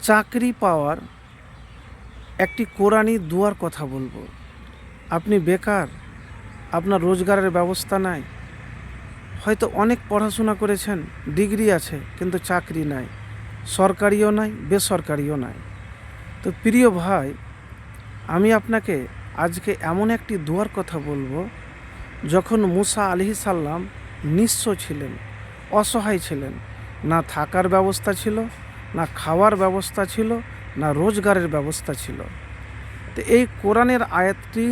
চাকরি পাওয়ার একটি কোরআনি দুয়ার কথা বলবো। আপনি বেকার, আপনার রোজগারের ব্যবস্থা নাই, হয়তো অনেক পড়াশোনা করেছেন, ডিগ্রি আছে, কিন্তু চাকরি নাই, সরকারিও নাই, বেসরকারিও নাই। তো প্রিয় ভাই, আমি আপনাকে আজকে এমন একটি দুয়ার কথা বলবো, যখন মুসা আলাইহিস সালাম নিঃস্ব ছিলেন, অসহায় ছিলেন, না থাকার ব্যবস্থা ছিল, না খাওয়ার ব্যবস্থা ছিল, না রোজগারের ব্যবস্থা ছিল। তো এই কোরআনের আয়াতটি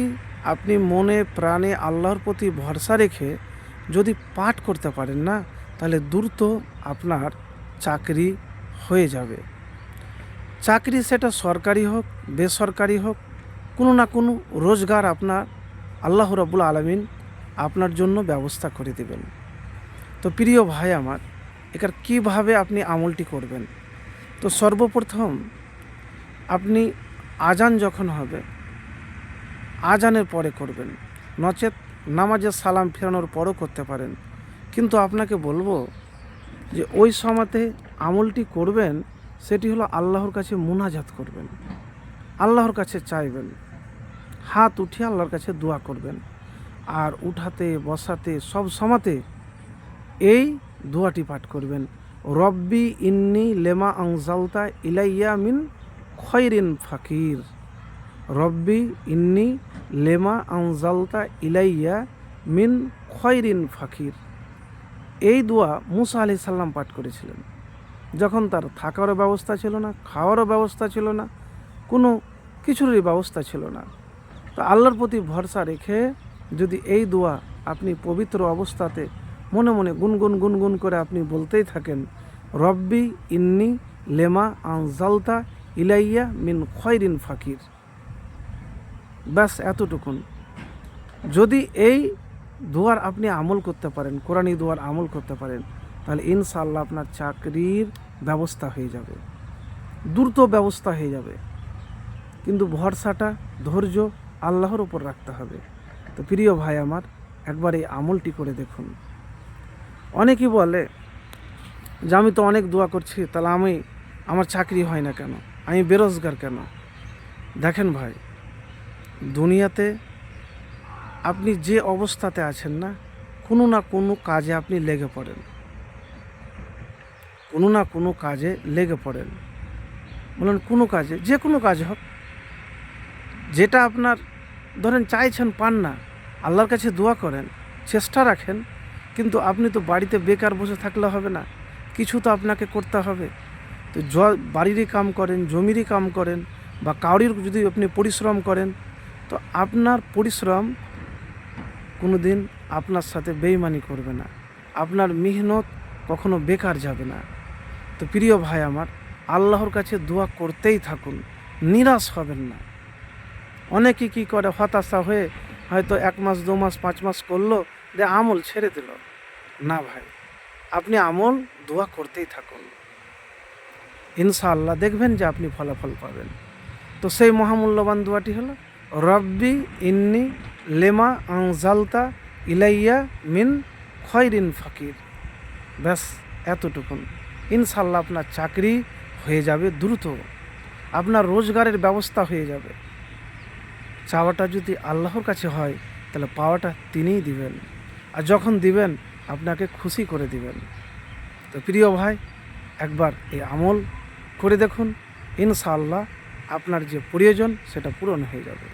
আপনি মনে প্রাণে আল্লাহর প্রতি ভরসা রেখে যদি পাঠ করতে পারেন না, তাহলে দ্রুত আপনার চাকরি হয়ে যাবে। চাকরি সেটা সরকারি হোক, বেসরকারি হোক, কোনো না কোনো রোজগার আপনার আল্লাহ রাব্বুল আলামিন আপনার জন্য ব্যবস্থা করে দেবেন। তো প্রিয় ভাই আমার, এটার কীভাবে আপনি আমলটি করবেন? তো সর্বপ্রথম আপনি আজান যখন হবে, আজানের পরে করবেন, নচেত নামাজের সালাম ফেরানোর পরও করতে পারেন। কিন্তু আপনাকে বলবো যে ওই সময়তে আমলটি করবেন, সেটি হলো আল্লাহর কাছে মুনাজাত করবেন, আল্লাহর কাছে চাইবেন, হাত উঠিয়ে আল্লাহর কাছে দোয়া করবেন। আর উঠাতে বসাতে সব সময়তে এই দোয়াটি পাঠ করবেন, রব্বি ইন্নি লেমা আনজালতা ইলাইয়া মিন খয়রিন ফাকির। রব্বি ইন্নি লেমা আনজালতা ইলাইয়া মিন খয়রিন ফাকির। এই দোয়া মুসা আলাইহিস সালাম পাঠ করেছিলেন যখন তার থাকারও ব্যবস্থা ছিল না, খাওয়ারও ব্যবস্থা ছিল না, কোনো কিছুরই ব্যবস্থা ছিল না। তো আল্লাহর প্রতি ভরসা রেখে যদি এই দোয়া আপনি পবিত্র অবস্থাতে মনে মনে গুনগুন করে আপনি বলতেই থাকেন, রব্বি ইন্নি লেমা আনজালতা ইলাইয়া মিন খয়রিন ফাকির, ব্যাস এতটুকুন। যদি এই দোয়ার আপনি আমল করতে পারেন, কোরআনী দোয়ার আমল করতে পারেন, তাহলে ইনশাআল্লাহ আপনার চাকরির ব্যবস্থা হয়ে যাবে, দ্রুত ব্যবস্থা হয়ে যাবে। কিন্তু ভরসাটা, ধৈর্য আল্লাহর উপর রাখতে হবে। তো প্রিয় ভাই আমার, একবার এই আমলটি করে দেখুন। অনেকেই বলে যে আমি তো অনেক দোয়া করছি, তাহলে আমার চাকরি হয় না কেন, আমি বেরোজগার কেন? দেখেন ভাই, দুনিয়াতে আপনি যে অবস্থাতে আছেন না, কোনো না কোনো কাজে আপনি লেগে পড়েন, কোনো না কোনো কাজে লেগে পড়েন। বলেন কোনো কাজে, যে কোনো কাজ হোক, যেটা আপনার ধরেন চাইছেন পান না, আল্লাহর কাছে দোয়া করেন, চেষ্টা রাখেন। কিন্তু আপনি তো বাড়িতে বেকার বসে থাকলে হবে না, কিছু তো আপনাকে করতে হবে। তো বাড়িরই কাম করেন, জমিরই কাম করেন, বা কাউরির যদি আপনি পরিশ্রম করেন, তো আপনার পরিশ্রম কোনো দিন আপনার সাথে বেইমানি করবে না, আপনার মেহনত কখনো বেকার যাবে না। তো প্রিয় ভাই আমার, আল্লাহর কাছে দোয়া করতেই থাকুন, নিরাশ হবেন না। অনেকে কী করে, হতাশা হয়ে হয়তো 1 মাস 2 মাস 5 মাস করলো, দিয়ে আমল ছেড়ে দিল। না ভাই, আপনি আমল দোয়া করতেই থাকুন, ইনশাআল্লাহ দেখবেন যে আপনি ফলাফল পাবেন। তো সেই মহামূল্যবান দোয়াটি হলো, রব্বি ইন্নি লেমা আনজালতা ইলাইয়া মিন খয়রিন ফাকির। ব্যাস এতটুকুন। ইনশাআল্লাহ আপনার চাকরি হয়ে যাবে দ্রুত, আপনার রোজগারের ব্যবস্থা হয়ে যাবে। চাওয়াটা যদি আল্লাহর কাছে হয়, তাহলে পাওয়াটা তিনিই দিবেন, আর যখন দিবেন আপনাকে খুশি করে দিবেন। তো প্রিয় ভাই, একবার এই আমল করে দেখুন, ইনশাআল্লাহ আপনার যে প্রয়োজন সেটা পূরণ হয়ে যাবে।